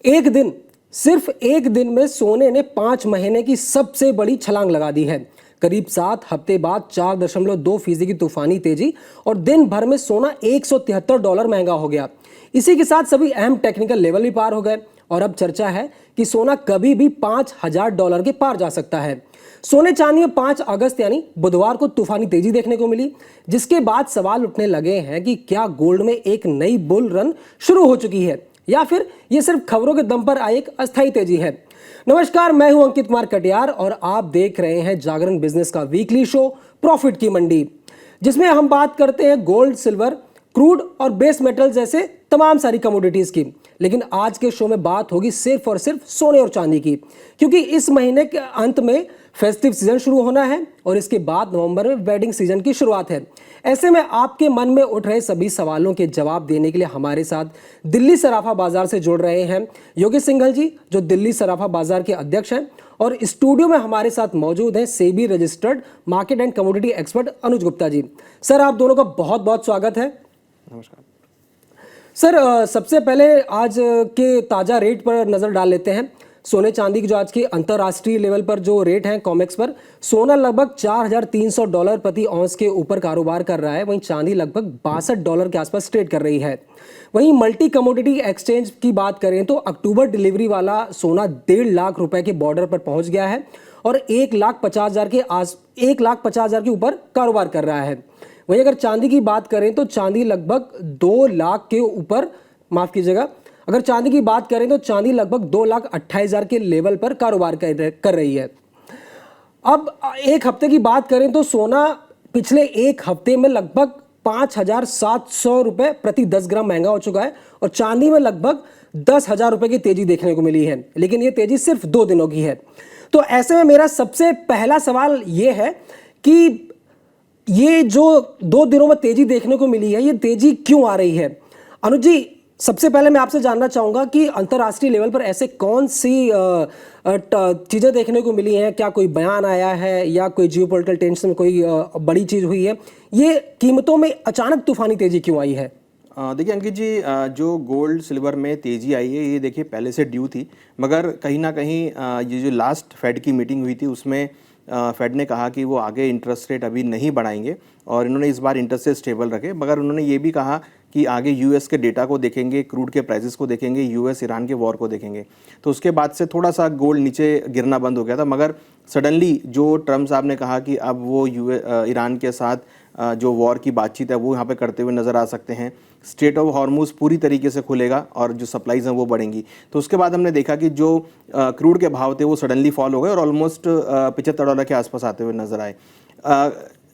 एक दिन, सिर्फ एक दिन में सोने ने 5 महीने की सबसे बड़ी छलांग लगा दी है। करीब 7 हफ्ते बाद 4.2% की तूफानी तेजी और दिन भर में सोना $173 महंगा हो गया। इसी के साथ सभी अहम टेक्निकल लेवल भी पार हो गए और अब चर्चा है कि सोना कभी भी $5,000 के पार जा सकता है। सोने चांदी में 5 अगस्त यानी बुधवार को तूफानी तेजी देखने को मिली, जिसके बाद सवाल उठने लगे हैं कि क्या गोल्ड में एक नई बुल रन शुरू हो चुकी है या फिर ये सिर्फ खबरों के दम पर आई एक अस्थायी तेजी है। नमस्कार, मैं हूं अंकित कुमार कटियार और आप देख रहे हैं जागरण बिजनेस का वीकली शो प्रॉफिट की मंडी, जिसमें हम बात करते हैं गोल्ड, सिल्वर, क्रूड और बेस मेटल जैसे तमाम सारी कमोडिटीज की। लेकिन आज के शो में बात होगी सिर्फ और सिर्फ सोने और चांदी की, क्योंकि इस महीने के अंत में फेस्टिव सीजन शुरू होना है और इसके बाद नवंबर में वेडिंग सीजन की शुरुआत है। ऐसे में आपके मन में उठ रहे सभी सवालों के जवाब देने के लिए हमारे साथ दिल्ली सराफा बाजार से जुड़ रहे हैं योगेश सिंघल जी, जो दिल्ली सराफा बाजार के अध्यक्ष हैं, और स्टूडियो में हमारे साथ मौजूद हैं SEBI registered market and commodity expert Anuj Gupta ji. Sir, आप दोनों का बहुत बहुत स्वागत है। नमस्कार सर, सबसे पहले आज के ताज़ा रेट पर नज़र डाल लेते हैं। सोने चांदी की जो आज के अंतर्राष्ट्रीय लेवल पर जो रेट हैं कॉमेक्स पर, सोना लगभग $4,300 प्रति औंस के ऊपर कारोबार कर रहा है, वहीं चांदी लगभग $62 के आसपास ट्रेड कर रही है। वहीं मल्टी कमोडिटी एक्सचेंज की बात करें तो अक्टूबर डिलीवरी वाला सोना 1.5 लाख रुपए के बॉर्डर पर पहुंच गया है और 1,50,000 के ऊपर कारोबार कर रहा है। वहीं अगर चांदी की बात करें तो चांदी लगभग 2 लाख के ऊपर, माफ कीजिएगा, अगर चांदी की बात करें तो चांदी लगभग 2,28,000 के लेवल पर कारोबार कर रही है। अब एक हफ्ते की बात करें तो सोना पिछले एक हफ्ते में लगभग $5,700 प्रति 10 ग्राम महंगा हो चुका है और चांदी में लगभग $10,000 की तेजी देखने को मिली है, लेकिन ये तेजी सिर्फ 2 दिनों की है। तो ऐसे में मेरा सबसे पहला सवाल ये है कि ये जो 2 दिनों में तेजी देखने को मिली है, ये तेजी क्यों आ रही है? अनुज जी, सबसे पहले मैं आपसे जानना चाहूंगा कि अंतर्राष्ट्रीय लेवल पर ऐसे कौन सी चीजें देखने को मिली हैं? क्या कोई बयान आया है या कोई जियोपॉलिटिकल टेंशन में कोई बड़ी चीज हुई है? ये कीमतों में अचानक तूफानी तेजी क्यों आई है? देखिए अंकित जी, जो गोल्ड सिल्वर में तेज़ी आई है ये देखिए पहले से ड्यू थी, मगर कहीं ना कहीं ये जो लास्ट फेड की मीटिंग हुई थी उसमें फेड ने कहा कि वो आगे इंटरेस्ट रेट अभी नहीं बढ़ाएंगे और इन्होंने इस बार इंटरेस्ट रेट स्टेबल रखे, मगर उन्होंने ये भी कहा कि आगे यूएस के डेटा को देखेंगे, क्रूड के प्राइसेस को देखेंगे, यूएस ईरान के वॉर को देखेंगे। तो उसके बाद से थोड़ा सा गोल्ड नीचे गिरना बंद हो गया था, मगर सडनली जो ट्रम्प साहब ने कहा कि अब वो ईरान के साथ जो वॉर की बातचीत है वो यहाँ पे करते हुए नज़र आ सकते हैं। स्ट्रेट ऑफ हॉर्मुज पूरी तरीके से खुलेगा और जो सप्लाईज हैं वो बढ़ेंगी। तो उसके बाद हमने देखा कि जो क्रूड के भाव थे वो सडनली फॉल हो गए और ऑलमोस्ट $75 के आसपास आते हुए नजर आए।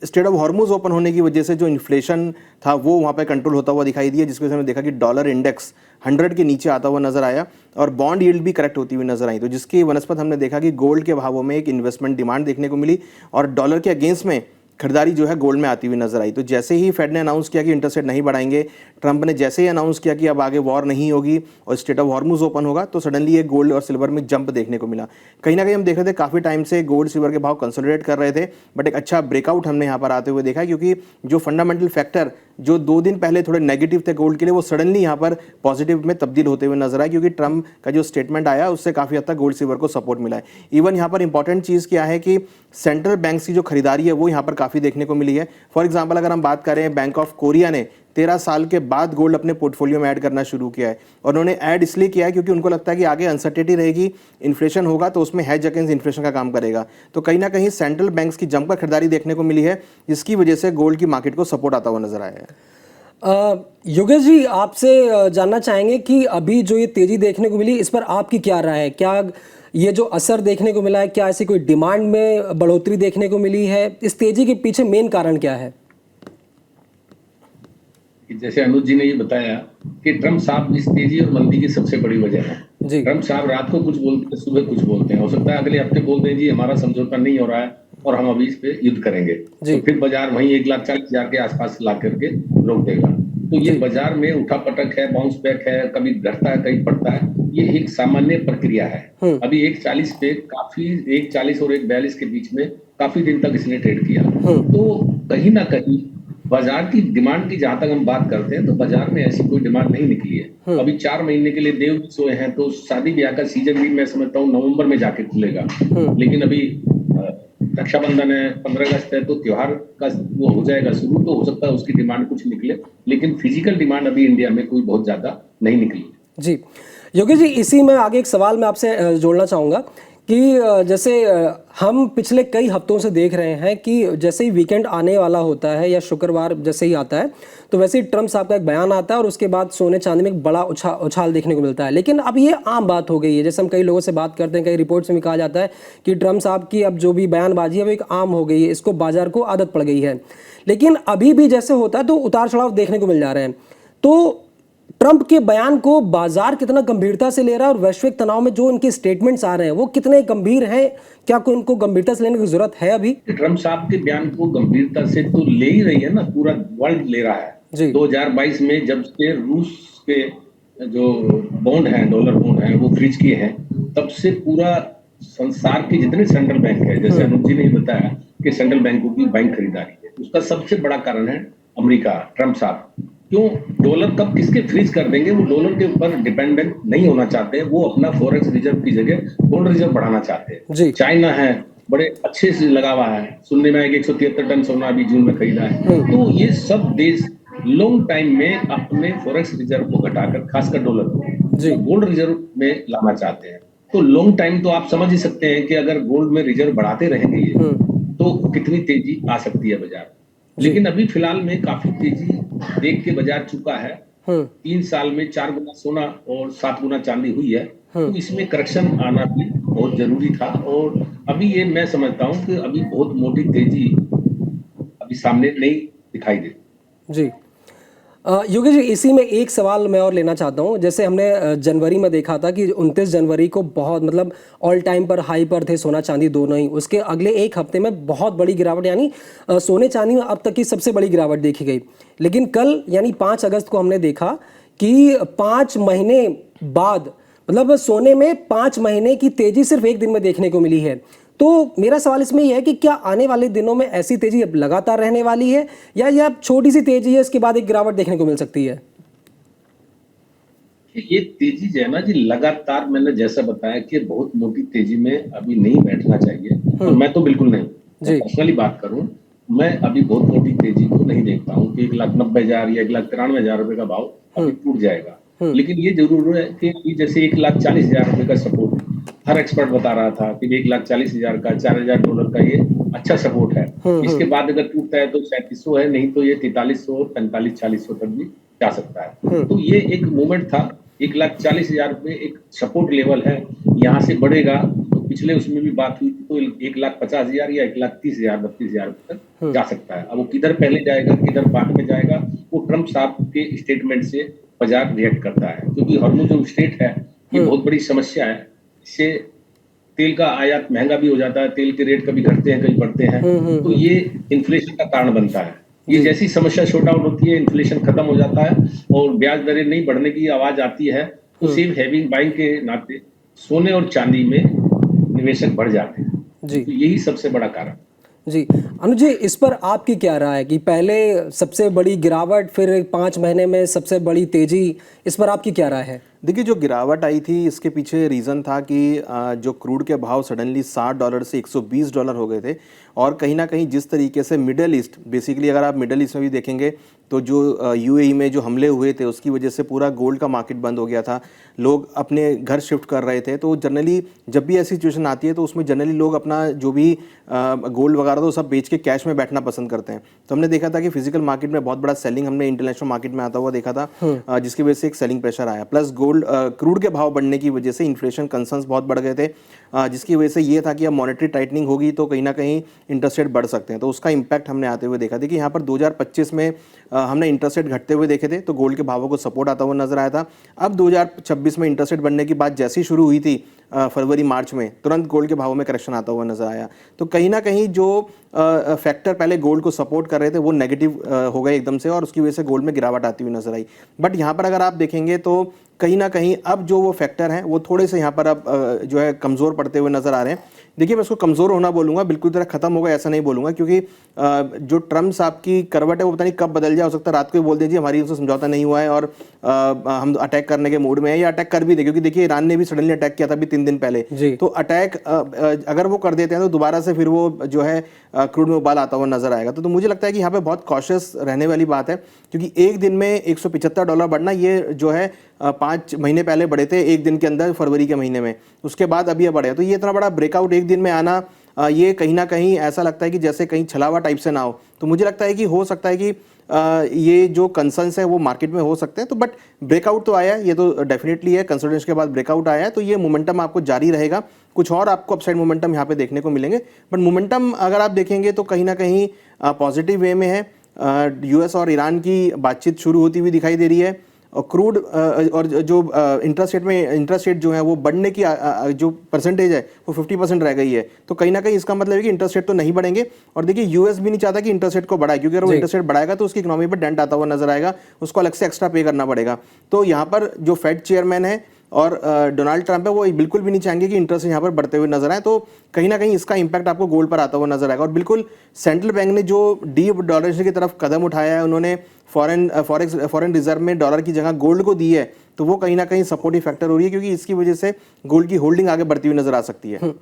स्ट्रेट ऑफ हॉर्मुज ओपन होने की वजह से जो इन्फ्लेशन था वो वहाँ पे कंट्रोल होता हुआ दिखाई दिया, जिसकी वजह से हमने देखा कि डॉलर इंडेक्स 100 के नीचे आता हुआ नजर आया और बॉन्ड यील्ड भी करेक्ट होती हुई नजर आई। तो जिसकी वनस्पत हमने देखा कि गोल्ड के भावों में एक इन्वेस्टमेंट डिमांड देखने को मिली और डॉलर के अगेंस्ट में खरीदारी जो है गोल्ड में आती हुई नजर आई। तो जैसे ही फेड ने अनाउंस किया कि इंटरेस्ट रेट नहीं बढ़ाएंगे, ट्रंप ने जैसे ही अनाउंस किया कि अब आगे वॉर नहीं होगी और स्ट्रेट ऑफ हॉर्मुज ओपन होगा, तो सडनली ये गोल्ड और सिल्वर में जंप देखने को मिला। कहीं ना कहीं हम देख रहे थे काफ़ी टाइम से गोल्ड सिल्वर के भाव कंसोलिडेट कर रहे थे, बट एक अच्छा ब्रेकआउट हमने यहाँ पर आते हुए देखा, क्योंकि जो फंडामेंटल फैक्टर जो 2 दिन पहले थोड़े नेगेटिव थे गोल्ड के लिए वो सडनली यहाँ पर पॉजिटिव में तब्दील होते हुए नजर आए, क्योंकि ट्रम्प का जो स्टेटमेंट आया उससे काफ़ी हद तक गोल्ड सिल्वर को सपोर्ट मिला है। इवन यहाँ पर इंपॉर्टेंट चीज़ क्या है कि सेंट्रल बैंक्स की जो खरीदारी है वो यहाँ पर काफ़ी देखने को मिली है। फॉर एग्जाम्पल अगर हम बात करें, बैंक ऑफ कोरिया ने 13 साल के बाद गोल्ड अपने पोर्टफोलियो में ऐड करना शुरू किया है और उन्होंने ऐड इसलिए किया है क्योंकि उनको लगता है कि आगे अनसर्टेनिटी रहेगी, इन्फ्लेशन होगा तो उसमें हेज अगेंस्ट इन्फ्लेशन का काम करेगा। तो कहीं ना कहीं सेंट्रल बैंक्स की जमकर खरीदारी देखने को मिली है, जिसकी वजह से गोल्ड की मार्केट को सपोर्ट आता हुआ नजर आया है। योगेश जी, आपसे जानना चाहेंगे कि अभी जो ये तेजी देखने को मिली, इस पर आपकी क्या राय है? क्या ये जो असर देखने को मिला है, क्या ऐसी कोई डिमांड में बढ़ोतरी देखने को मिली है? इस तेजी के पीछे मेन कारण क्या है? जैसे अनुज जी ने ये बताया कि ट्रम्प साहब इस तेजी और मंदी की सबसे बड़ी वजह है। ट्रम्प साहब रात को कुछ बोलते हैं, सुबह कुछ बोलते हैं। हो सकता है अगले हफ्ते बोल दें जी हमारा समझौता नहीं हो रहा है और हम अभी इस पे युद्ध करेंगे, तो फिर बाजार वहीं 1,40,000 के आसपास ला करके रोक देगा। तो ये बाजार में उठापटक है, बाउंस बैक है, कभी घटता है कभी बढ़ता है, ये एक सामान्य प्रक्रिया है। अभी 1,40 पे काफी 1,40 और 1,42 के बीच में काफी दिन तक इसने ट्रेड किया। तो कहीं ना कहीं बाजार की डिमांड की जहां तक हम बात करते हैं तो बाजार में ऐसी कोई डिमांड नहीं निकली है। अभी 4 महीने के लिए देव सोए हैं, तो शादी ब्याह का सीजन भी मैं समझता हूँ नवंबर में जाके खुलेगा। लेकिन अभी रक्षाबंधन है, 15 अगस्त है, तो त्योहार का वो हो जाएगा शुरू, तो हो सकता है उसकी डिमांड कुछ निकले, लेकिन फिजिकल डिमांड अभी इंडिया में कोई बहुत ज्यादा नहीं निकली। जी योगेश जी, इसी में आगे एक सवाल मैं आपसे जोड़ना चाहूँगा कि जैसे हम पिछले कई हफ्तों से देख रहे हैं कि जैसे ही वीकेंड आने वाला होता है या शुक्रवार जैसे ही आता है तो वैसे ही ट्रम्प साहब का एक बयान आता है और उसके बाद सोने चांदी में एक बड़ा उछाल देखने को मिलता है। लेकिन अब ये आम बात हो गई है, जैसे हम कई लोगों से बात करते हैं, कई रिपोर्ट्स में भी कहा जाता है कि ट्रम्प साहब की अब जो भी बयानबाजी है वो एक आम हो गई है, इसको बाजार को आदत पड़ गई है। लेकिन अभी भी जैसे होता है तो उतार चढ़ाव देखने को मिल जा रहे हैं। तो ट्रंप के बयान को बाजार कितना गंभीरता से ले रहा है और वैश्विक तनाव में जो इनके स्टेटमेंट्स आ रहे हैं वो कितने गंभीर हैं? क्या कोई इनको गंभीरता से लेने की जरूरत है अभी? ट्रंप साहब के बयान को गंभीरता से तो ले ही रही है ना, पूरा वर्ल्ड ले रहा है। 2022 में जब से रूस के जो बॉन्ड हैं, डॉलर बॉन्ड हैं, वो फ्रीज किए हैं, तब से पूरा संसार के जितने सेंट्रल बैंक है, जैसे अनुज जी ने बताया कि सेंट्रल बैंकों की बैंक खरीदारी है, उसका सबसे बड़ा कारण है अमेरिका, ट्रंप साहब। क्यों? डॉलर कब किसके फ्रीज कर देंगे, वो डॉलर के ऊपर डिपेंडेंट नहीं होना चाहते हैं, वो अपना फॉरेक्स रिजर्व की जगह गोल्ड रिजर्व बढ़ाना चाहते हैं। चाइना है, बड़े अच्छे से लगा हुआ है, सुनने में आया कि 173 टन सोना अभी जून में खरीदा है। तो ये सब देश लॉन्ग टाइम में अपने फॉरेक्स रिजर्व को घटाकर, खासकर डॉलर को गोल्ड रिजर्व में लाना चाहते हैं। तो लॉन्ग टाइम तो आप समझ ही सकते हैं कि अगर गोल्ड में रिजर्व बढ़ाते रहेंगे तो कितनी तेजी आ सकती है बाजार। लेकिन अभी फिलहाल में काफी तेजी देख के बाजार चुका है। 3 साल में 4 गुना सोना और 7 गुना चांदी हुई है, तो इसमें करेक्शन आना भी बहुत जरूरी था। और अभी ये मैं समझता हूँ कि अभी बहुत मोटी तेजी अभी सामने नहीं दिखाई देती। जी योगेश जी, इसी में एक सवाल मैं और लेना चाहता हूँ। जैसे हमने जनवरी में देखा था कि 29 जनवरी को बहुत मतलब ऑल टाइम पर हाई पर थे सोना चांदी दोनों ही। उसके अगले एक हफ्ते में बहुत बड़ी गिरावट, यानी सोने चांदी में अब तक की सबसे बड़ी गिरावट देखी गई। लेकिन कल यानी 5 अगस्त को हमने देखा कि 5 महीने बाद मतलब सोने में 5 महीने की तेजी सिर्फ एक दिन में देखने को मिली है। तो मेरा सवाल इसमें यह है कि क्या आने वाले दिनों में ऐसी तेजी अब लगातार रहने वाली है या यह छोटी सी तेजी है, इसके बाद एक गिरावट देखने को मिल सकती है? ये तेजी जो है ना जी, लगातार मैंने जैसा बताया कि बहुत मोटी तेजी में अभी नहीं बैठना चाहिए। और मैं तो बिल्कुल नहीं, पर्सनली बात करूं, मैं अभी बहुत मोटी तेजी को नहीं देखता हूं कि 1,90,000 या 1,93,000 रुपए का भाव अभी टूट जाएगा। लेकिन ये जरूर है कि जैसे 1,40,000 रुपए का सपोर्ट हर एक्सपर्ट बता रहा था कि 1,40,000 का, $4,000 का ये अच्छा सपोर्ट है। इसके बाद अगर टूटता है तो 3700 है, नहीं तो ये 4300, 4500-4600 तक भी जा सकता है। तो ये एक मूवमेंट था, 1,40,000 रुपए एक सपोर्ट लेवल है, यहाँ से बढ़ेगा तो पिछले उसमें भी बात हुई थी तो 1,50,000 या 1,30,000, 32,000 तक जा सकता है। अब वो किधर पहले जाएगा, किधर बाद में जाएगा, वो ट्रंप साहब के स्टेटमेंट से बाजार रिएक्ट करता है। क्योंकि हॉर्मुज़ जो स्ट्रेट है ये बहुत बड़ी समस्या है, इससे तेल का आयात महंगा भी हो जाता है, तेल के रेट कभी घटते हैं कभी बढ़ते हैं, तो ये इन्फ्लेशन का कारण बनता है। ये जैसी समस्या शॉर्ट आउट होती है, इन्फ्लेशन खत्म हो जाता है और ब्याज दरें नहीं बढ़ने की आवाज आती है, तो सेफ हेविंग बाइंग के नाते सोने और चांदी में निवेशक बढ़ जाते हैं। तो यही सबसे बड़ा कारण। जी अनुज जी, इस पर आपकी क्या राय है कि पहले सबसे बड़ी गिरावट फिर 5 महीने में सबसे बड़ी तेजी, इस पर आपकी क्या राय है? देखिए, जो गिरावट आई थी इसके पीछे रीज़न था कि जो क्रूड के भाव सडनली $60 से $120 हो गए थे। और कहीं ना कहीं जिस तरीके से मिडल ईस्ट, बेसिकली अगर आप मिडल ईस्ट में भी देखेंगे तो जो यूएई में जो हमले हुए थे उसकी वजह से पूरा गोल्ड का मार्केट बंद हो गया था, लोग अपने घर शिफ्ट कर रहे थे। तो जनरली जब भी ऐसी सिचुएशन आती है तो उसमें जनरली लोग अपना जो भी गोल्ड वगैरह तो सब बेच के कैश में बैठना पसंद करते हैं। तो हमने देखा था कि फिजिकल मार्केट में बहुत बड़ा सेलिंग हमने इंटरनेशनल मार्केट में आता हुआ देखा था, जिसकी वजह से एक सेलिंग प्रेशर आया। प्लस क्रूड के भाव बढ़ने की वजह से इन्फ्लेशन कंसर्न्स बहुत बढ़ गए थे, जिसकी वजह से ये था कि अब मॉनेटरी टाइटनिंग होगी तो कहीं ना कहीं इंटरेस्ट रेट बढ़ सकते हैं। तो उसका इंपैक्ट हमने आते हुए देखा था कि यहाँ पर 2025 में हमने इंटरेस्ट रेट घटते हुए देखे थे तो गोल्ड के भावों को सपोर्ट आता हुआ नजर आया था। अब 2026 में इंटरेस्ट रेट बढ़ने की बात जैसी शुरू हुई थी फरवरी मार्च में, तुरंत गोल्ड के भावों में करेक्शन आता हुआ नजर आया। तो कहीं ना कहीं जो फैक्टर पहले गोल्ड को सपोर्ट कर रहे थे वो नेगेटिव हो गए एकदम से और उसकी वजह से गोल्ड में गिरावट आती हुई नजर आई। बट यहाँ पर अगर आप देखेंगे तो कहीं ना कहीं अब जो वो फैक्टर हैं वो थोड़े से यहाँ पर अब जो है कमज़ोर पड़ते हुए नज़र आ रहे हैं। देखिए मैं उसको कमज़ोर होना बोलूँगा, बिल्कुल तरह ख़त्म होगा ऐसा नहीं बोलूँगा, क्योंकि जो ट्रम्प साहब की करवट है वो पता नहीं कब बदल जाए। हो सकता है रात को ही बोल दीजिए हमारी उनसे समझौता नहीं हुआ है और हम अटैक करने के मूड में है, या अटैक कर भी दे, क्योंकि देखिए ईरान ने भी सडनली अटैक किया था अभी 3 दिन पहले। तो अटैक अगर वो कर देते हैं तो दोबारा से फिर वो जो है क्रूड में उबाल आता हुआ नजर आएगा। तो मुझे लगता है कि यहाँ पे बहुत कॉशियस रहने वाली बात है, क्योंकि एक दिन में $175 बढ़ना, ये जो है 5 महीने पहले बढ़े थे एक दिन के अंदर, फरवरी के महीने में, उसके बाद अभी ये बढ़े। तो ये इतना बड़ा ब्रेकआउट एक दिन में आना, ये कहीं ना कहीं ऐसा लगता है कि जैसे कहीं छलावा टाइप से ना हो। तो मुझे लगता है कि हो सकता है कि ये जो कंसर्न्स है वो मार्केट में हो सकते हैं। तो बट ब्रेकआउट तो आया है, ये तो डेफिनेटली है, कंसल्टेंस के बाद ब्रेकआउट आया है, तो ये मोमेंटम आपको जारी रहेगा। कुछ और आपको अपसाइड मोमेंटम यहाँ पे देखने को मिलेंगे, बट मोमेंटम अगर आप देखेंगे तो कहीं ना कहीं पॉजिटिव वे में है। यूएस और ईरान की बातचीत शुरू होती हुई दिखाई दे रही है, और क्रूड और जो इंटरेस्ट रेट जो है वो बढ़ने की जो परसेंटेज है वो 50% रह गई है। तो कहीं ना कहीं इसका मतलब है कि इंटरेस्ट रेट तो नहीं बढ़ेंगे। और देखिए यूएस भी नहीं चाहता कि इंटरेस्ट रेट को बढ़ाए, क्योंकि अगर वो इंटरेस्ट रेट बढ़ाएगा तो उसकी इकोनॉमी पर डेंट आता हुआ नजर आएगा, उसको अलग से एक्स्ट्रा पे करना पड़ेगा। तो यहाँ पर जो फेड चेयरमैन है और डोनाल्ड ट्रंप है वो बिल्कुल भी नहीं चाहेंगे कि इंटरेस्ट यहाँ पर बढ़ते हुए नजर आए। तो कहीं ना कहीं इसका इंपैक्ट आपको गोल्ड पर आता हुआ नजर आएगा। और बिल्कुल सेंट्रल बैंक ने जो डीप डॉलराइजेशन की तरफ कदम उठाया है, उन्होंने फॉरेन रिजर्व में डॉलर की जगह गोल्ड को दी है, तो वो कहीं ना कहीं सपोर्टिव फैक्टर हो रही है, क्योंकि इसकी वजह से गोल्ड की होल्डिंग आगे बढ़ती हुई नजर आ सकती है।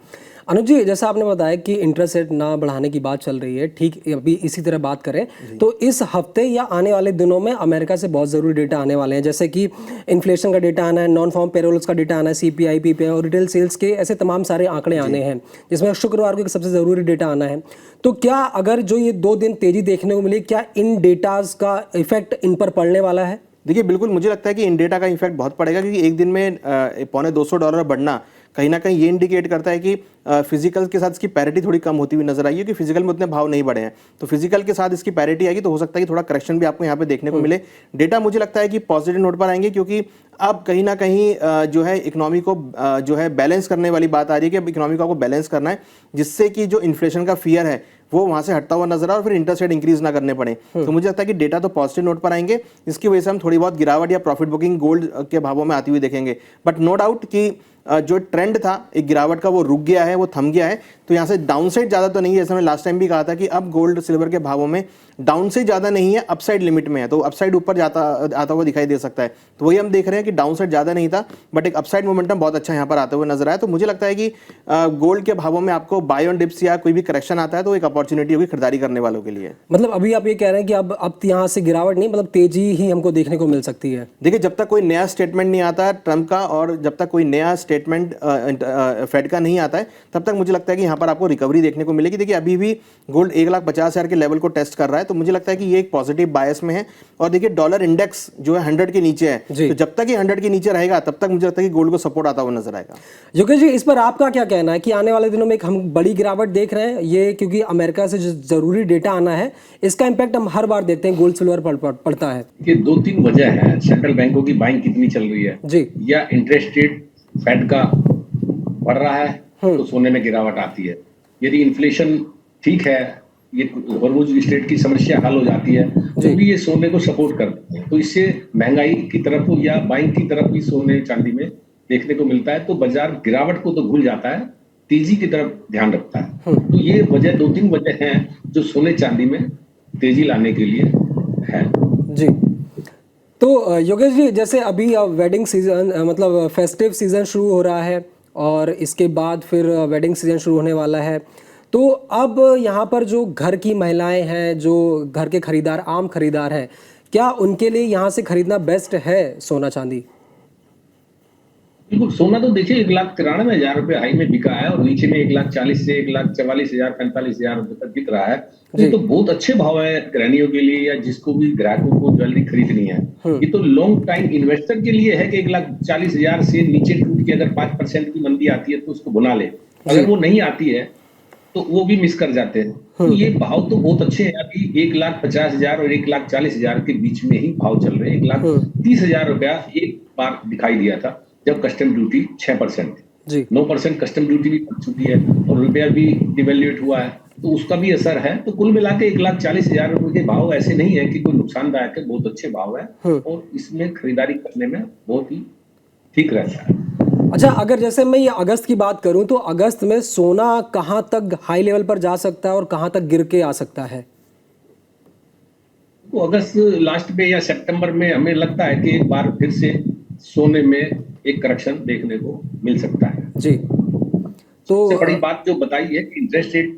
अनुज जी, जैसा आपने बताया कि इंटरेस्ट रेट ना बढ़ाने की बात चल रही है, ठीक अभी इसी तरह बात करें तो इस हफ्ते या आने वाले दिनों में अमेरिका से बहुत ज़रूरी डेटा आने वाले हैं, जैसे कि इन्फ्लेशन का डेटा आना है, नॉन फार्म पेरोल्स का डेटा आना है, सीपीआई, पीपीआई और रिटेल सेल्स के ऐसे तमाम सारे आंकड़े आने हैं, जिसमें शुक्रवार को एक सबसे ज़रूरी डेटा आना है। तो क्या अगर जो ये 2 दिन तेज़ी देखने को मिली, क्या इन डेटाज का इफेक्ट इन पर पड़ने वाला है? देखिए बिल्कुल मुझे लगता है कि इन डेटा का इफेक्ट बहुत पड़ेगा, क्योंकि एक दिन में $250 बढ़ना कहीं ना कहीं ये इंडिकेट करता है कि फिजिकल के साथ इसकी पैरिटी थोड़ी कम होती हुई नजर आई है, कि फिजिकल में उतने भाव नहीं बढ़े हैं। तो फिजिकल के साथ इसकी पैरिटी आएगी तो हो सकता है कि थोड़ा करेक्शन भी आपको यहाँ पे देखने को मिले। डेटा मुझे लगता है कि पॉजिटिव नोट पर आएंगे, क्योंकि अब कहीं ना कहीं जो है इकोनॉमी को जो है बैलेंस करने वाली बात आ रही है कि अब इकोनॉमी को आपको बैलेंस करना है, जिससे कि जो इन्फ्लेशन का फियर है वो वहां से हटता हुआ नजर आए और फिर इंटरेस्ट रेट इंक्रीज ना करने पड़े। तो मुझे लगता है कि डेटा तो पॉजिटिव नोट पर आएंगे, इसकी वजह से हम थोड़ी बहुत गिरावट या प्रॉफिट बुकिंग गोल्ड के भावों में आती हुई देखेंगे। बट नो डाउट कि जो ट्रेंड था एक गिरावट का वो रुक गया है, वो थम गया है। तो यहाँ से डाउनसाइड ज़्यादा तो नहीं है, जैसे मैंने लास्ट टाइम भी कहा था कि अब गोल्ड सिल्वर के भावों में डाउनसाइड ज़्यादा नहीं है, अपसाइड लिमिट में है। तो अपसाइड ऊपर आता हुआ दिखाई दे सकता है। तो वही हम देख रहे हैं कि डाउनसाइड ज़्यादा नहीं था, बट एक अपसाइड मोमेंटम बहुत अच्छा यहाँ पर आते हुए नजर आया। तो मुझे लगता है कि गोल्ड के भावों में आपको बाय ऑन डिप्स या कोई भी करेक्शन आता है तो एक अपॉर्चुनिटी होगी खरीदारी करने वालों के लिए। मतलब अभी आप ये कह रहे हैं कि अब यहाँ से गिरावट नहीं, मतलब तेजी ही हमको देखने को मिल सकती है। देखिए जब तक कोई नया स्टेटमेंट नहीं आता ट्रंप का, और जब तक कोई नया स्टेटमेंट फेड का नहीं आता है, तब तक मुझे लगता है कि यहाँ पर आपको रिकवरी देखने को मिलेगी। देखिए अभी भी गोल्ड 1,50,000 के लेवल को टेस्ट कर रहा है, तो मुझे लगता है कि ये एक पॉजिटिव बायस में है। और देखिए डॉलर इंडेक्स जो है 100 के नीचे है, तो जब तक ये 100 के नीचे रहेगा तब तक मुझे लगता है कि गोल्ड को सपोर्ट आता हुआ नजर आएगा। योगेश जी, इस पर आपका क्या कहना है कि आने वाले दिनों में एक हम बड़ी गिरावट देख रहे हैं, ये क्योंकि अमेरिका से जो जरूरी डेटा आना है इसका इंपैक्ट हम हर बार देखते हैं गोल्ड सिल्वर पर पड़ता है? ये 2-3 वजह है, सेंट्रल बैंकों की बाइंग कितनी चल रही है जी, या इंटरेस्ट रेट फेड का बढ़ रहा है तो सोने में गिरावट आती है। यदि इन्फ्लेशन ठीक है, ये हॉर्मुज़ स्ट्रेट की समस्या हल हो जाती है तो भी ये सोने को सपोर्ट करते हैं। तो इससे महंगाई की तरफ या बाइंग की तरफ भी सोने चांदी में देखने को मिलता है। तो बाजार गिरावट को तो भूल जाता है, तेजी की तरफ ध्यान रखता है। तो ये वजह 2-3 वजह हैं जो सोने चांदी में तेजी लाने के लिए है। जी, तो योगेश जी, जैसे अभी वेडिंग सीजन मतलब फेस्टिव सीजन शुरू हो रहा है और इसके बाद फिर वेडिंग सीजन शुरू होने वाला है, तो अब यहाँ पर जो घर की महिलाएं हैं, जो घर के खरीदार, आम खरीदार हैं, क्या उनके लिए यहाँ से खरीदना बेस्ट है सोना चांदी? बिल्कुल, सोना तो देखिए 1,93,000 रुपए हाई में बिका है और नीचे में 1,40,000 से 1,44,000 45,000 रुपए तक बिक रहा है। ये तो बहुत अच्छे भाव है गृहिणियों के लिए या जिसको भी ग्राहकों को ज्वेलरी खरीदनी है। ये तो लॉन्ग टाइम इन्वेस्टर के लिए है कि 1,40,000 से नीचे टूट के अगर 5% की मंदी आती है तो उसको बुना ले, अगर वो नहीं आती है तो वो भी मिस कर जाते हैं। तो ये भाव तो बहुत अच्छे हैं। अभी 1,50,000 और 1,40,000 के बीच में ही भाव चल रहे हैं। 1,30,000 रुपया एक बार दिखाई दिया था जब कस्टम ड्यूटी 6% थी। 9% कस्टम ड्यूटी भी बढ़ चुकी है और रुपया भी डिवैल्यूएट हुआ है, तो उसका भी असर है। तो कुल मिला के 1,40,000 रुपए के भाव ऐसे नहीं है कि कोई नुकसानदायक है, बहुत अच्छे भाव है और इसमें खरीदारी करने में बहुत ही ठीक रहता है। अच्छा, अगर जैसे मैं ये अगस्त की बात करूं तो अगस्त में सोना कहां तक हाई लेवल पर जा सकता है और कहां तक गिर के आ सकता है? तो अगस्त लास्ट में या सितंबर में हमें लगता है कि एक बार फिर से सोने में एक करेक्शन देखने को मिल सकता है। जी। तो सबसे बड़ी बात जो बताई है कि इंटरेस्ट रेट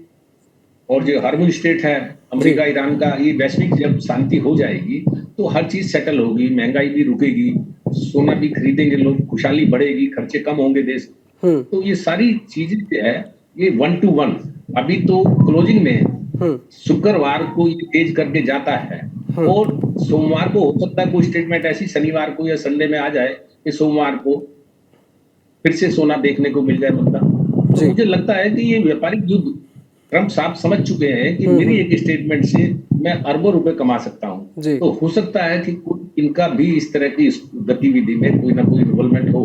और जो हार्मोन स्टेट है अमेरिका ईरान का, ये वैश्विक जब शांति हो जाएगी तो हर चीज सेटल होगी, महंगाई भी रुकेगी, सोना भी खरीदेंगे लोग, खुशहाली बढ़ेगी, खर्चे कम होंगे देश। तो ये सारी चीजें जो है ये 1 to 1 अभी तो क्लोजिंग में है। शुक्रवार को ये तेज करके जाता है और सोमवार को हो सकता है कोई स्टेटमेंट ऐसी शनिवार को या संडे में आ जाए कि सोमवार को फिर से सोना देखने को मिल जाए मतलब। तो मुझे लगता है कि ये व्यापारिक युद्ध ट्रम्प साहब समझ चुके हैं कि मेरी एक स्टेटमेंट से मैं अरबों रुपए कमा सकता हूं। तो हो सकता है कि इनका भी इस तरह की गतिविधि में कोई ना कोई इन्वॉल्वमेंट हो,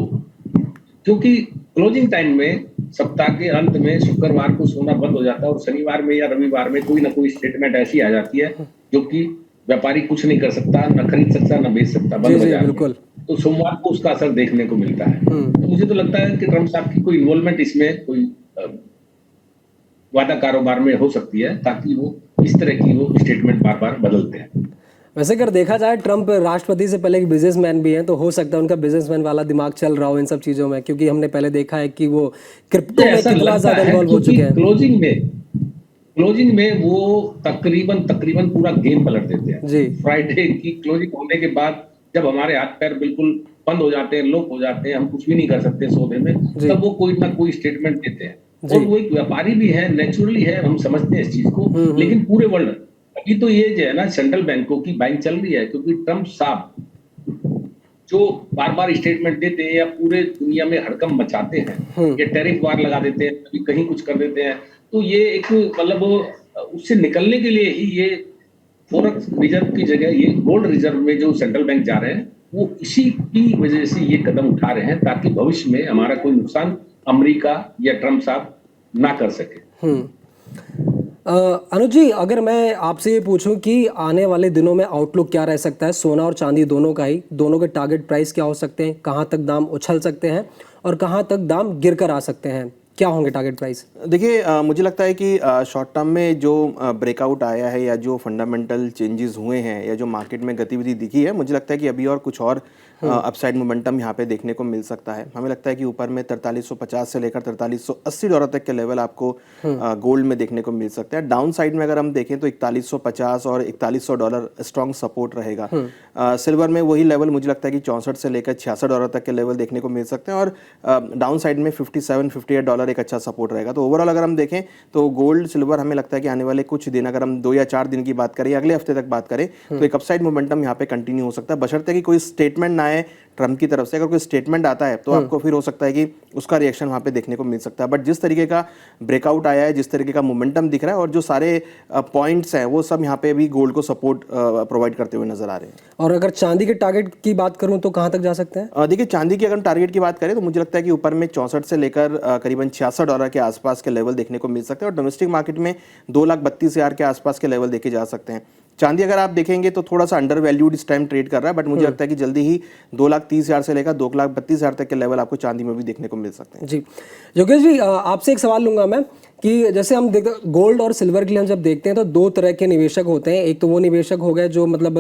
क्योंकि क्लोजिंग टाइम में सप्ताह के अंत में शुक्रवार को सोना बंद हो जाता है और शनिवार में या रविवार में कोई ना कोई स्टेटमेंट ऐसी आ जाती है जो कि व्यापारी कुछ नहीं कर सकता, ना खरीद सकता, ना बेच सकता, बंद हो जाता है। तो सोमवार को उसका असर देखने को मिलता है। तो मुझे तो लगता है कि ट्रम्प साहब की कोई इन्वॉल्वमेंट इसमें कोई वादा कारोबार में हो सकती है, ताकि वो इस तरह की वो स्टेटमेंट बार बार बदलते हैं। वैसे अगर देखा जाए ट्रम्प राष्ट्रपति से पहले एक बिजनेसमैन भी हैं, तो हो सकता है उनका बिजनेसमैन वाला दिमाग चल रहा हो इन सब चीजों में, क्योंकि हमने पहले देखा है कि वो क्रिप्टो में कितना ज्यादा इन्वॉल्व हो चुके हैं। क्लोजिंग में वो तकरीबन पूरा गेम पलट देते हैं। फ्राइडे की क्लोजिंग होने के बाद जब हमारे हाथ पैर बिल्कुल बंद हो जाते हैं, लॉक हो जाते हैं, हम कुछ भी नहीं कर सकते सौदे में, तब वो कोई ना कोई स्टेटमेंट देते हैं। और वो एक व्यापारी भी है, नेचुरली है, हम समझते हैं इस चीज को। लेकिन पूरे वर्ल्ड अभी तो ये जो है ना सेंट्रल बैंकों की बाइंग चल रही है, क्योंकि ट्रम्प साहब जो बार बार स्टेटमेंट देते हैं या पूरे दुनिया में हड़कंप मचाते हैं, या टैरिफ वार लगा देते हैं, कभी कहीं कुछ कर देते हैं, तो ये एक मतलब उससे निकलने के लिए ही ये फॉरेक्स रिजर्व की जगह ये गोल्ड रिजर्व में जो सेंट्रल बैंक जा रहे हैं, वो इसी की वजह से ये कदम उठा रहे हैं, ताकि भविष्य में हमारा कोई नुकसान अमेरिका या ट्रम्प साहब ना कर सके। अनुज जी, अगर मैं आपसे ये पूछूं कि आने वाले दिनों में आउटलुक क्या रह सकता है सोना और चांदी दोनों का ही, दोनों के टारगेट प्राइस क्या हो सकते हैं, कहां तक दाम उछल सकते हैं और कहां तक दाम गिर कर आ सकते हैं, क्या होंगे टारगेट प्राइस? देखिए, मुझे लगता है कि शॉर्ट टर्म में जो ब्रेकआउट आया है या जो फंडामेंटल चेंजेस हुए हैं या जो मार्केट में गतिविधि दिखी है, मुझे लगता है कि अभी और कुछ और अपसाइड मोमेंटम यहाँ पे देखने को मिल सकता है। हमें लगता है कि ऊपर में 4350 से लेकर 4380 डॉलर तक के लेवल आपको गोल्ड में देखने को मिल सकता है। डाउन साइड में अगर हम देखें तो 4150 और 4100 डॉलर स्ट्रॉन्ग सपोर्ट रहेगा। सिल्वर में वही लेवल मुझे लगता है कि 64 से लेकर 66 डॉलर तक के लेवल देखने को मिल सकते हैं और डाउन साइड में 57-58 डॉलर एक अच्छा सपोर्ट रहेगा। तो ओवरऑल अगर हम देखें तो गोल्ड सिल्वर हमें लगता है कि आने वाले कुछ दिन, अगर हम 2 या 4 दिन की बात करें, अगले हफ्ते तक बात करें, तो एक अपसाइड मोमेंटम यहाँ पे कंटिन्यू हो सकता है, बशर्ते कि कोई स्टेटमेंट ना आए ट्रम्प की तरफ से। अगर कोई स्टेटमेंट आता है तो आपको फिर हो सकता है कि उसका रिएक्शन वहाँ पे देखने को मिल सकता है। बट जिस तरीके का ब्रेकआउट आया है, जिस तरीके का मोमेंटम दिख रहा है और जो सारे पॉइंट्स हैं, वो सब यहाँ पे भी गोल्ड को सपोर्ट प्रोवाइड करते हुए नजर आ रहे हैं। और अगर चांदी के टारगेट की बात करूं तो कहां तक जा सकते हैं? देखिए, चांदी की अगर टारगेट की बात करें तो मुझे लगता है कि ऊपर में 64 से लेकर करीबन 66 डॉलर के आसपास के लेवल देखने को मिल सकते हैं और डोमेस्टिक मार्केट में 2,32,000 के आसपास के लेवल देखे जा सकते हैं। चांदी अगर आप देखेंगे तो थोड़ा सा अंडर वैल्यूड इस टाइम ट्रेड कर रहा है, बट मुझे लगता है कि जल्दी ही 2,30,000 से लेकर 2,32,000 तक के लेवल आपको चांदी में भी देखने को मिल सकते हैं। जी योगेश जी, आपसे एक सवाल लूंगा मैं कि जैसे हम देखते हैं गोल्ड और सिल्वर के लिए हम जब देखते हैं तो दो तरह के निवेशक होते हैं। एक तो वो निवेशक हो गए जो मतलब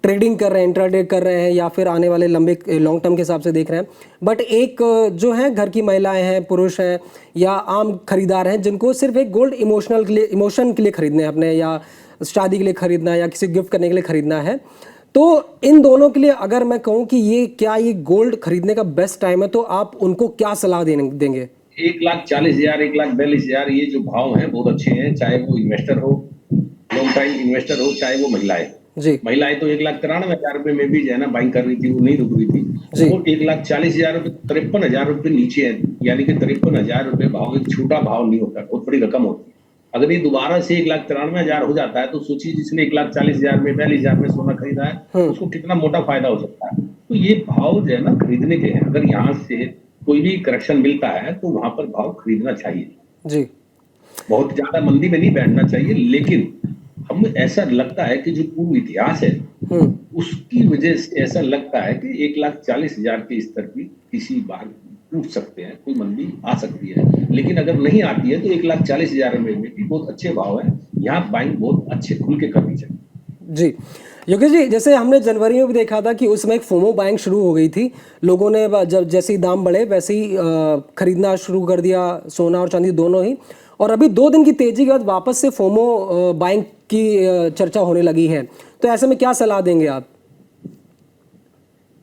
ट्रेडिंग कर रहे हैं, इंट्राडे कर रहे हैं या फिर आने वाले लंबे लॉन्ग टर्म के हिसाब से देख रहे हैं। बट एक जो है घर की महिलाएं हैं, पुरुष हैं या आम खरीदार हैं, जिनको सिर्फ एक गोल्ड इमोशन के लिए खरीदने हैं अपने, या शादी के लिए खरीदना है या किसी गिफ्ट करने के लिए खरीदना है। तो इन दोनों के लिए अगर मैं कहूँ कि ये गोल्ड खरीदने का बेस्ट टाइम है, तो आप उनको क्या सलाह देंगे? 1,40,000, 1,42,000 ये जो भाव हैं बहुत अच्छे हैं, चाहे वो इन्वेस्टर हो, लॉन्ग टाइम इन्वेस्टर हो, चाहे वो महिलाएं। महिलाएं तो 1,93,000 रुपए में भी जो है ना बाइंग कर रही थी, वो नहीं रुक रही थी। वो 1,40,000 रुपए 53,000 रुपए नीचे है, यानी कि 53,000 रुपए भाव एक छोटा भाव नहीं होता, बहुत बड़ी रकम होती है। अगर ये दोबारा से 1,93,000 हो जाता है तो सोचिए जिसने 1,40,000 में 42,000 में सोना खरीदा है उसको कितना मोटा फायदा हो सकता है। तो ये भाव जो है ना खरीदने के हैं, अगर यहाँ से कोई भी करेक्शन मिलता है तो वहां पर भाव खरीदना चाहिए जी। बहुत ज्यादा मंदी में नहीं बैठना चाहिए। लेकिन हमें ऐसा लगता है कि जो पूर्व इतिहास है उसकी वजह से ऐसा लगता है कि 1,40,000 के स्तर की किसी बार टूट सकते हैं, कोई मंदी आ सकती है, लेकिन अगर नहीं आती है तो 1,40,000 में भी बहुत अच्छे भाव है। यहाँ बाइंग बहुत अच्छे खुल के करनी चाहिए। जी योगेश जी, जैसे हमने जनवरी में भी देखा था कि उसमें एक फोमो बाइंग शुरू हो गई थी, लोगों ने जब जैसे ही दाम बढ़े वैसे ही खरीदना शुरू कर दिया, सोना और चांदी दोनों ही। और अभी 2 दिन की तेजी के बाद वापस से फोमो बाइंग की चर्चा होने लगी है, तो ऐसे में क्या सलाह देंगे आप?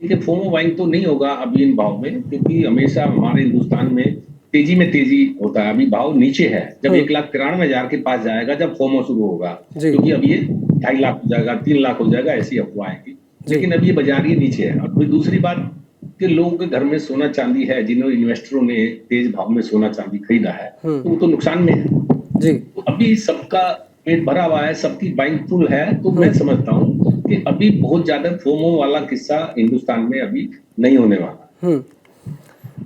देखिए, फोमो बाइंग तो नहीं होगा अभी इन भाव में, क्योंकि हमेशा हमारे हिंदुस्तान में तेजी होता है। अभी भाव नीचे है, जब 1,93,000 के पास जाएगा जब फोमो शुरू होगा, क्योंकि अब ये 2.5 लाख हो जाएगा, 3 लाख हो जाएगा, ऐसी अफवाह आएगी। लेकिन अब ये बाजार ये नीचे है। और फिर दूसरी बात कि लोगों के घर में सोना चांदी है, जिन्होंने इन्वेस्टरों ने तेज भाव में सोना चांदी खरीदा है, तो वो तो नुकसान में है जी। तो अभी सबका पेट भरा हुआ है, सबकी बाइंग फुल है, तो मैं समझता हूँ कि अभी बहुत ज्यादा फोमो वाला किस्सा हिंदुस्तान में अभी नहीं होने वाला।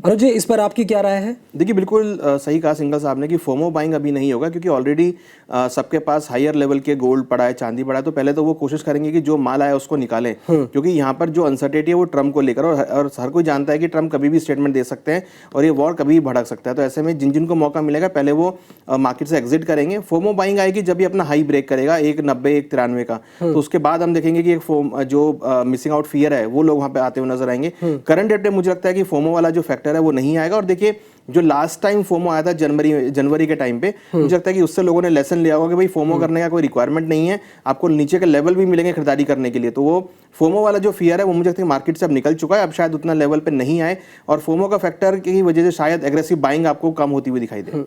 अनुज जी, इस पर आपकी क्या राय है? देखिए, बिल्कुल सही कहा सिंघल साहब ने कि फोमो बाइंग अभी नहीं होगा, क्योंकि ऑलरेडी सबके पास हायर लेवल के गोल्ड पड़ा है, चांदी पड़ा है, तो पहले तो वो कोशिश करेंगे कि जो माल आया उसको निकालें, क्योंकि यहाँ पर जो अनसर्टेनिटी है वो ट्रम्प को लेकर, और हर कोई जानता है कि ट्रम्प कभी भी स्टेटमेंट दे सकते हैं और ये वॉर कभी भी भड़क सकता है। तो ऐसे में जिन जिनको मौका मिलेगा पहले वो मार्केट से एग्जिट करेंगे। फोमो बाइंग आएगी जब ये अपना हाई ब्रेक करेगा 1,90 1,93 का, तो उसके बाद हम देखेंगे कि एक जो मिसिंग आउट फियर है वो लोग वहाँ पे आते हुए नजर आएंगे। करंट डेट में मुझे लगता है कि फोमो वाला जो फैक्टर है वो नहीं आएगा। और देखिए, जो लास्ट टाइम फोमो आया था जनवरी के टाइम पे, मुझे लगता है कि उससे लोगों ने लेसन लिया होगा कि भाई फोमो करने का कोई रिक्वायरमेंट नहीं है, आपको नीचे के लेवल भी मिलेंगे खरीदारी करने के लिए। तो वो फोमो वाला जो फियर है वो मुझे लगता है मार्केट से अब निकल चुका है, अब शायद उतना लेवल पे नहीं आए, और फोमो का फैक्टर की वजह से शायद एग्रेसिव बाइंग आपको कम होती हुई दिखाई दे।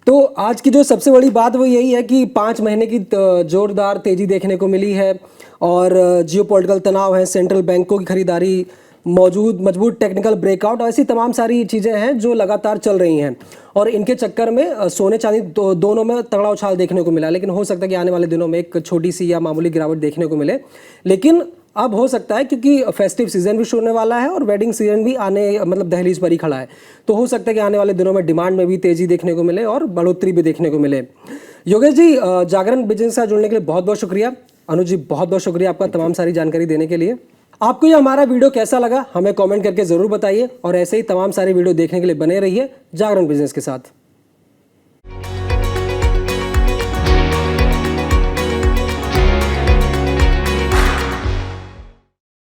तो आज की जो सबसे बड़ी बात वो यही है कि 5 महीने की जोरदार तेजी देखने को मिली है, और जियोपॉलिटिकल तनाव है, सेंट्रल बैंकों की खरीदारी, मजबूत टेक्निकल ब्रेकआउट, और ऐसी तमाम सारी चीज़ें हैं जो लगातार चल रही हैं, और इनके चक्कर में सोने चांदी दोनों में तगड़ा उछाल देखने को मिला। लेकिन हो सकता है कि आने वाले दिनों में एक छोटी सी या मामूली गिरावट देखने को मिले, लेकिन अब हो सकता है क्योंकि फेस्टिव सीजन भी शुरू होने वाला है और वेडिंग सीजन भी दहलीज पर ही खड़ा है, तो हो सकता है कि आने वाले दिनों में डिमांड में भी तेजी देखने को मिले और बढ़ोतरी भी देखने को मिले। योगेश जी, जागरण बिजनेस से जुड़ने के लिए बहुत बहुत शुक्रिया। अनुज जी, बहुत बहुत शुक्रिया आपका तमाम सारी जानकारी देने के लिए। आपको ये हमारा वीडियो कैसा लगा हमें कमेंट करके ज़रूर बताइए, और ऐसे ही तमाम सारे वीडियो देखने के लिए बने रहिए जागरण बिजनेस के साथ।